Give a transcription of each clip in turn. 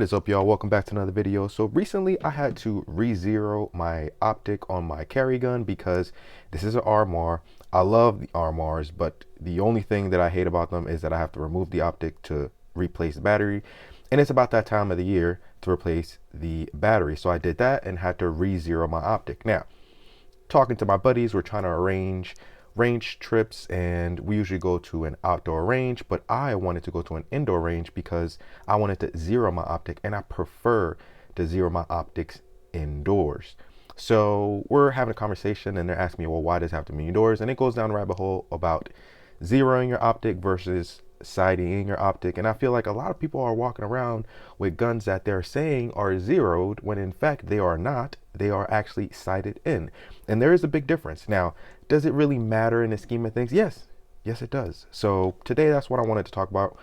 What is up, y'all? Welcome back to another video. So recently I had to re-zero my optic on my carry gun because this is an RMR. I love the RMRs, but the only thing that I hate about them is that I have to remove the optic to replace the battery. And it's about that time of the year to replace the battery. So I did that and had to re-zero my optic. Now, talking to my buddies, we're trying to arrange range trips, and we usually go to an outdoor range, but I wanted to go to an indoor range because I wanted to zero my optic, and I prefer to zero my optics indoors. So we're having a conversation and they're asking me, well, why does it have to be indoors? And it goes down a rabbit hole about zeroing your optic versus sighting your optic. And I feel like a lot of people are walking around with guns that they're saying are zeroed when in fact they are not. They are actually sighted in. And there is a big difference. Now, does it really matter in the scheme of things? Yes. Yes, it does. So today that's what I wanted to talk about.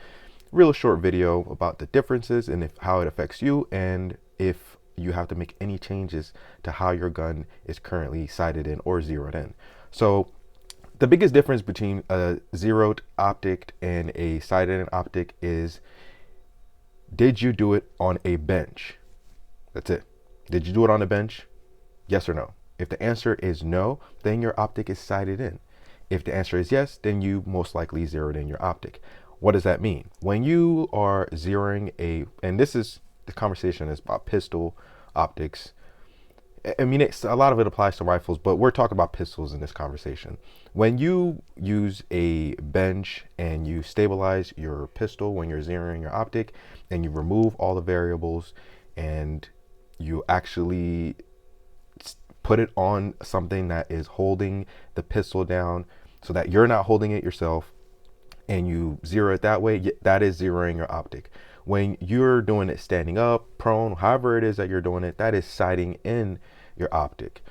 Real short video about the differences and how it affects you, and if you have to make any changes to how your gun is currently sighted in or zeroed in. So the biggest difference between a zeroed optic and a sighted in optic is, did you do it on a bench? That's it. Did you do it on a bench? Yes or no? If the answer is no, then your optic is sighted in. If the answer is yes, then you most likely zeroed in your optic. What does that mean? When you are zeroing and this is, the conversation is about pistol optics. I mean, a lot of it applies to rifles, but we're talking about pistols in this conversation. When you use a bench and you stabilize your pistol when you're zeroing your optic, and you remove all the variables and you actually put it on something that is holding the pistol down so that you're not holding it yourself, and you zero it that way, that is zeroing your optic. When you're doing it standing up, prone, however it is that you're doing it, that is sighting in your optic.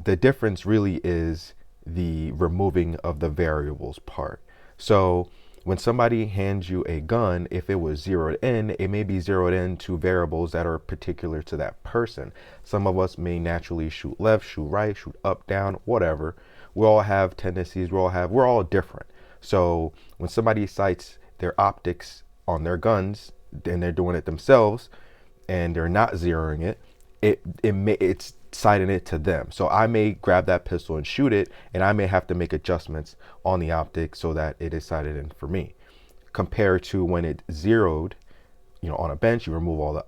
The difference really is the removing of the variables part. So when somebody hands you a gun, if it was zeroed in, it may be zeroed in to variables that are particular to that person. Some of us may naturally shoot left, shoot right, shoot up, down, whatever. We all have tendencies, we're all different. So when somebody sights their optics on their guns and they're doing it themselves and they're not zeroing it, it's sighting it to them. So I may grab that pistol and shoot it, and I may have to make adjustments on the optic so that it is sighted in for me. Compared to when it's zeroed, on a bench, you remove all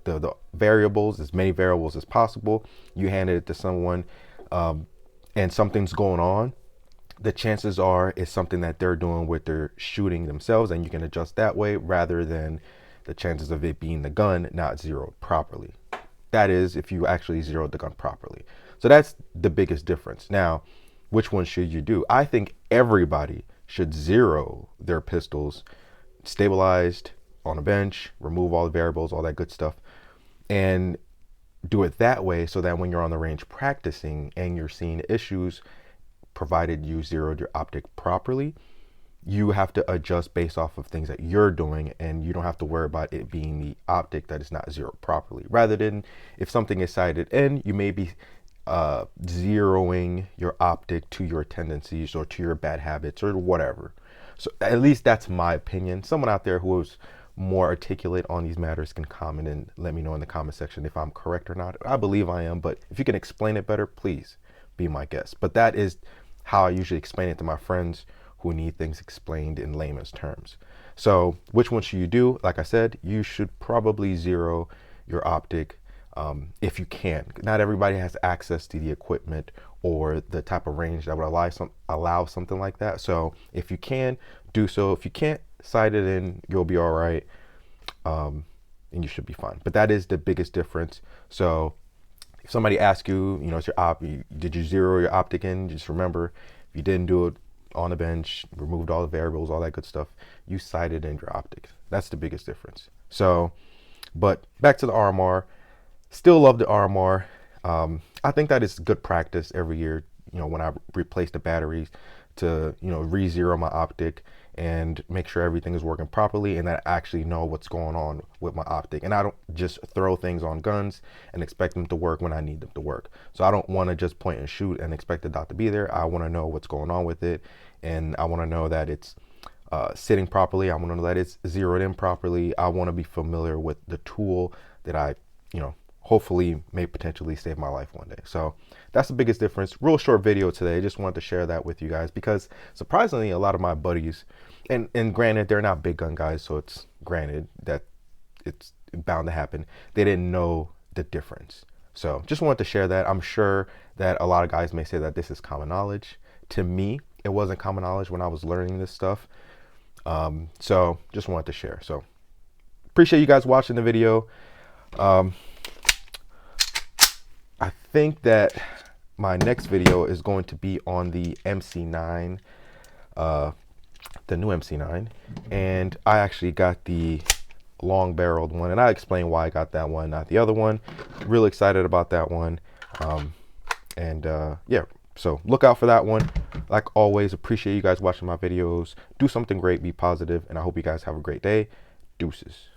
the variables, as many variables as possible. You hand it to someone, and something's going on. The chances are it's something that they're doing with their shooting themselves, and you can adjust that way rather than the chances of it being the gun not zeroed properly. That is, if you actually zeroed the gun properly. So that's the biggest difference. Now, which one should you do? I think everybody should zero their pistols stabilized on a bench, remove all the variables, all that good stuff, and do it that way so that when you're on the range practicing and you're seeing issues, provided you zeroed your optic properly, you have to adjust based off of things that you're doing, and you don't have to worry about it being the optic that is not zeroed properly. Rather than, if something is sighted in, you may be zeroing your optic to your tendencies or to your bad habits or whatever. So at least that's my opinion. Someone out there who is more articulate on these matters can comment and let me know in the comment section if I'm correct or not. I believe I am, but if you can explain it better, please be my guest. But that is how I usually explain it to my friends who need things explained in layman's terms. So which one should you do? Like I said, you should probably zero your optic if you can. Not everybody has access to the equipment or the type of range that would allow something like that. So if you can, do so. If you can't, sight it in, you'll be all right, and you should be fine. But that is the biggest difference. So if somebody asks you, it's your did you zero your optic in? Just remember, if you didn't do it on the bench, removed all the variables, all that good stuff, you sighted in your optics. That's the biggest difference. So, but back to the RMR, still love the RMR. I think that is good practice every year, when I replace the batteries to, re-zero my optic and make sure everything is working properly, and that I actually know what's going on with my optic. And I don't just throw things on guns and expect them to work when I need them to work. So I don't want to just point and shoot and expect the dot to be there. I want to know what's going on with it, and I want to know that it's sitting properly. I want to know that it's zeroed in properly. I want to be familiar with the tool that I, hopefully may potentially save my life one day. So that's the biggest difference. Real short video today. I just wanted to share that with you guys because surprisingly, a lot of my buddies, and granted, they're not big gun guys, so it's granted that it's bound to happen. They didn't know the difference. So just wanted to share that. I'm sure that a lot of guys may say that this is common knowledge. To me, it wasn't common knowledge when I was learning this stuff. So just wanted to share. So appreciate you guys watching the video. I think that my next video is going to be on the MC9, the new MC9, and I actually got the long barreled one, and I explained why I got that one, not the other one. Really excited about that one. Yeah, so look out for that one. Like always, appreciate you guys watching my videos. Do something great, be positive, and I hope you guys have a great day. Deuces.